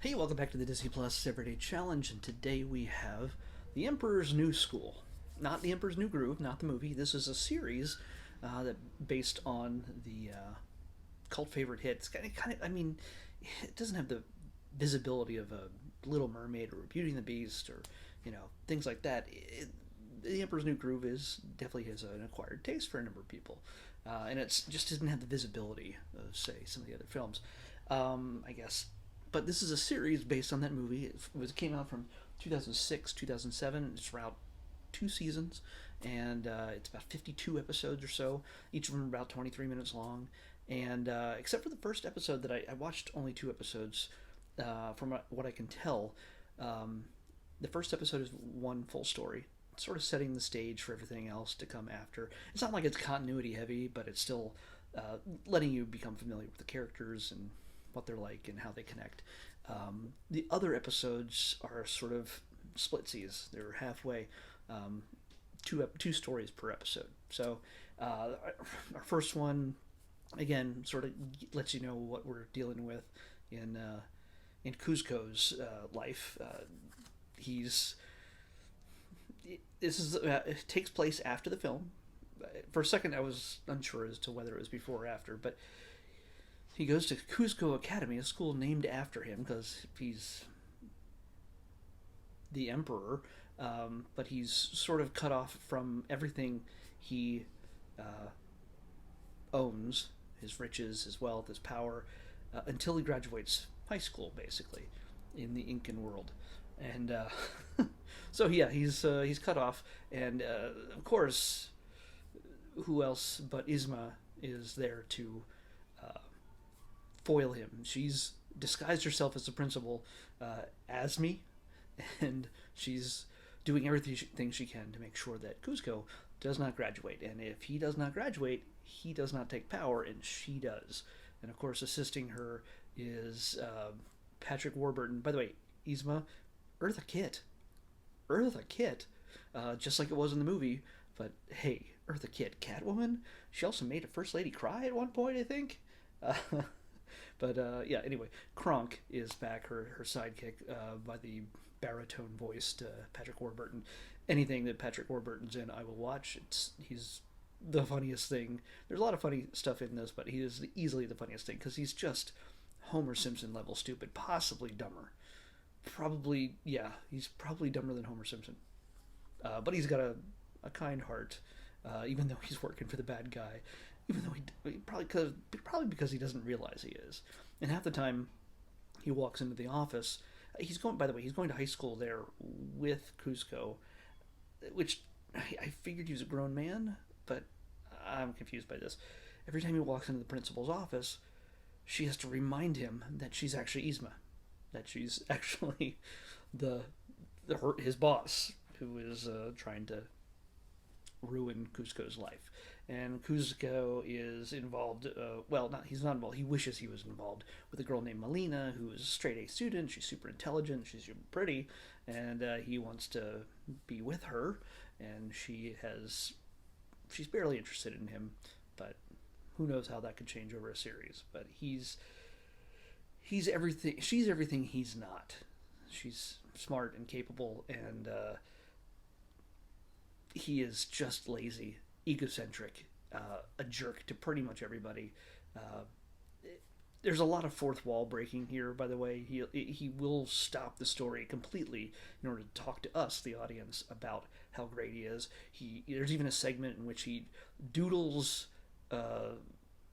Hey, welcome back to the Disney Plus Everyday Challenge, and today we have The Emperor's New School. Not The Emperor's New Groove, not the movie. This is a series that based on the cult favorite hit. It's I mean, it doesn't have the visibility of a Little Mermaid or Beauty and the Beast or things like that. The Emperor's New Groove is definitely has an acquired taste for a number of people, and it's just doesn't have the visibility of say some of the other films. I guess, but this is a series based on that movie. It came out from 2006, 2007. It's around 2 seasons, and it's about 52 episodes or so. Each of them are about 23 minutes long. And except for the first episode that I watched only 2 episodes, from what I can tell, the first episode is one full story, sort of setting the stage for everything else to come after. It's not like it's continuity heavy, but it's still letting you become familiar with the characters and what they're like and how they connect. The other episodes are sort of splitsies. They're halfway, two stories per episode. So our first one, again, sort of lets you know what we're dealing with in Kuzco's life. He's this is It takes place after the film. For a second, I was unsure as to whether it was before or after, but he goes to Kuzco Academy, a school named after him because he's the emperor, but he's sort of cut off from everything he uh, owns, his riches, his wealth, his power, until he graduates high school, basically, in the Incan world. And so yeah, he's cut off, and of course, who else but Isma is there to uh, foil him? She's disguised herself as the principal, as me, and she's doing everything she can to make sure that Kuzco does not graduate. And if he does not graduate, he does not take power, and she does. And of course, assisting her is Patrick Warburton. By the way, Yzma, Eartha Kitt. Eartha Kitt, just like it was in the movie. But hey, Eartha Kitt, Catwoman. She also made a First Lady cry at one point, I think. Uh, but yeah, anyway, Kronk is back, her sidekick, by the baritone voiced Patrick Warburton. Anything that Patrick Warburton's in, I will watch. He's the funniest thing. There's a lot of funny stuff in this, but he is easily the funniest thing because he's just Homer Simpson level stupid, possibly dumber. Probably, yeah, he's probably dumber than Homer Simpson. But he's got a kind heart, even though he's working for the bad guy. Even though probably because he doesn't realize he is. And half the time, he walks into the office. He's going. By the way, he's going to high school there with Kuzco, which I figured he was a grown man, but I'm confused by this. Every time he walks into the principal's office, she has to remind him that she's actually Yzma, that she's actually the his boss who is trying to ruin Kuzco's life. And Kuzco is involved. Well, not he's not involved. He wishes he was involved with a girl named Melina, who is a straight A student. She's super intelligent. She's super pretty, and he wants to be with her. And she's barely interested in him, but who knows how that could change over a series. But he's everything. She's everything he's not. She's smart and capable, and he is just lazy, egocentric, a jerk to pretty much everybody. Uh, there's a lot of fourth wall breaking here, by the way. He will stop the story completely in order to talk to us, the audience, about how great he is. There's even a segment in which he doodles.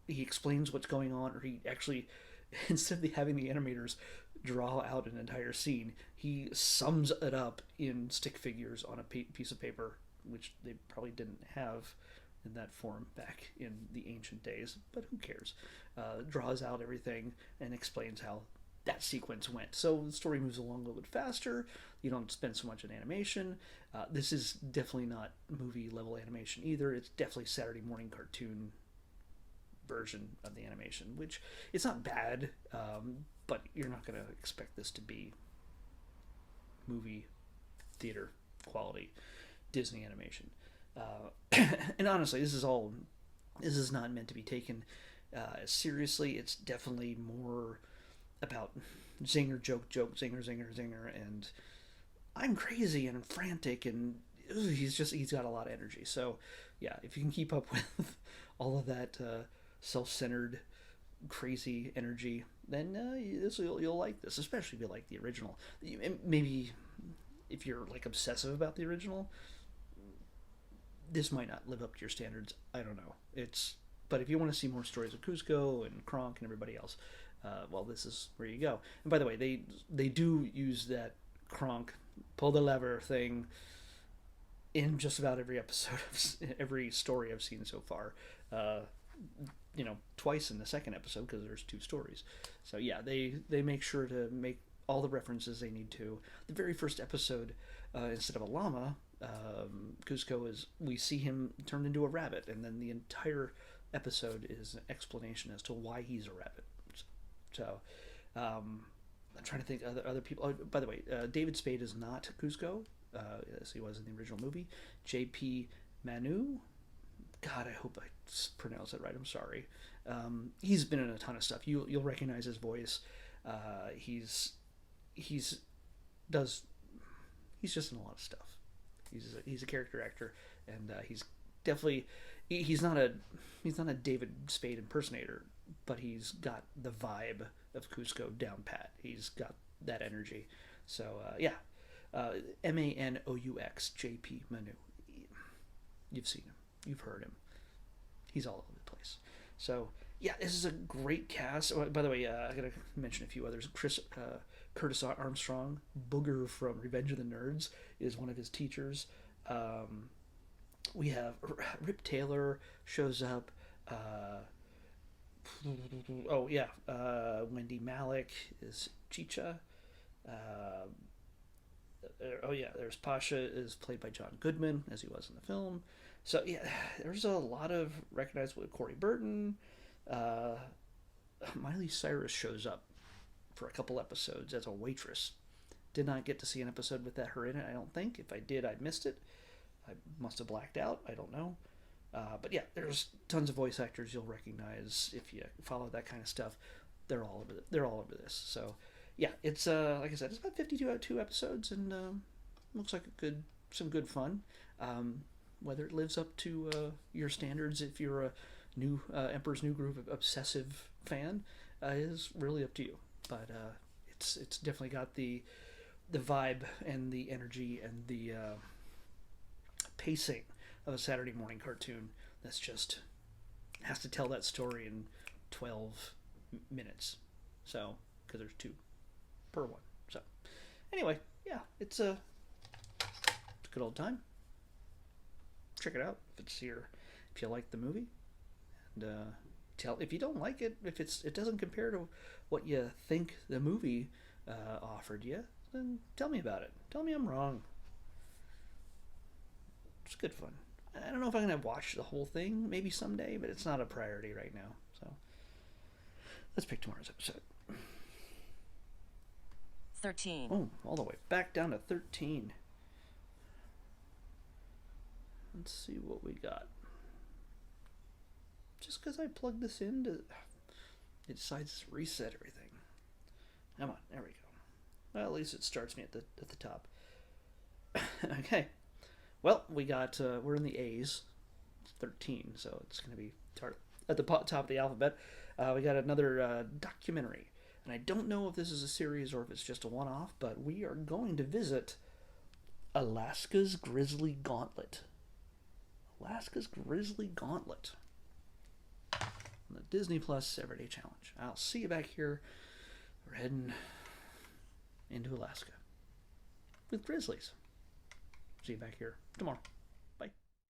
He explains what's going on, or he actually, instead of having the animators draw out an entire scene, he sums it up in stick figures on a piece of paper, which they probably didn't have in that form back in the ancient days, but who cares? Draws out everything and explains how that sequence went. So the story moves along a little bit faster. You don't spend so much on animation. This is definitely not movie level animation either. It's definitely Saturday morning cartoon version of the animation, which it's not bad, but you're not going to expect this to be movie theater quality Disney animation. And honestly, this is not meant to be taken as seriously. It's definitely more about zinger, joke, joke, zinger, zinger, zinger, and I'm crazy and frantic, and he's got a lot of energy. So yeah, if you can keep up with all of that self-centered, crazy energy, then you'll like this, especially if you like the original. Maybe if you're like obsessive about the original, this might not live up to your standards. I don't know. But if you want to see more stories of Cusco and Kronk and everybody else, well, this is where you go. And by the way, they do use that Kronk pull the lever thing in just about every episode of every story I've seen so far. Twice in the second episode because there's two stories. So yeah, they make sure to make all the references they need to. The very first episode, instead of a llama, Cusco we see him turned into a rabbit, and then the entire episode is an explanation as to why he's a rabbit. So, I'm trying to think other people. Oh, by the way, David Spade is not Cusco, as he was in the original movie. J.P. Manu. God, I hope I pronounced it right. I'm sorry. He's been in a ton of stuff. You'll recognize his voice. He's just in a lot of stuff. He's a character actor, and he's definitely he's not a David Spade impersonator, but he's got the vibe of Cusco down pat. He's got that energy. So yeah, Manous, J.P. Manu. You've seen him. You've heard him. He's all over the place. So yeah, this is a great cast. Oh, by the way, I gotta mention a few others. Curtis Armstrong, Booger from Revenge of the Nerds, is one of his teachers. We have Rip Taylor shows up. Wendy Malick is Chicha. There's Pasha is played by John Goodman, as he was in the film. So yeah, there's a lot of recognizable. Corey Burton. Miley Cyrus shows up for a couple episodes as a waitress. Did not get to see an episode with her in it, I don't think. If I did, I missed it. I must have blacked out. I don't know. But yeah, there's tons of voice actors you'll recognize if you follow that kind of stuff. They're all over this. So yeah, it's like I said, it's about 52 episodes, and looks like some good fun. Whether it lives up to your standards, if you're a new Emperor's New Groove obsessive fan, is really up to you. But it's definitely got the vibe and the energy and the pacing of a Saturday morning cartoon that's just has to tell that story in 12 minutes. So, because there's 2 per one. So, anyway, yeah, it's a good old time. Check it out if you like the movie, and tell if you don't like it, if it doesn't compare to what you think the movie offered you, then tell me about it. Tell me I'm wrong. It's good fun. I don't know if I'm gonna watch the whole thing, maybe someday, but it's not a priority right now. So let's pick tomorrow's episode. 13. Oh, all the way back down to 13. Let's see what we got. Just because I plugged this in, it decides to reset everything. Come on, there we go. Well, at least it starts me at the top. Okay. Well, we got we're in the A's. It's 13, so it's going to be at the top of the alphabet. We got another documentary, and I don't know if this is a series or if it's just a one-off, but we are going to visit Alaska's Grizzly Gauntlet. Alaska's Grizzly Gauntlet on the Disney Plus Everyday Challenge. I'll see you back here. We're heading into Alaska with grizzlies. See you back here tomorrow.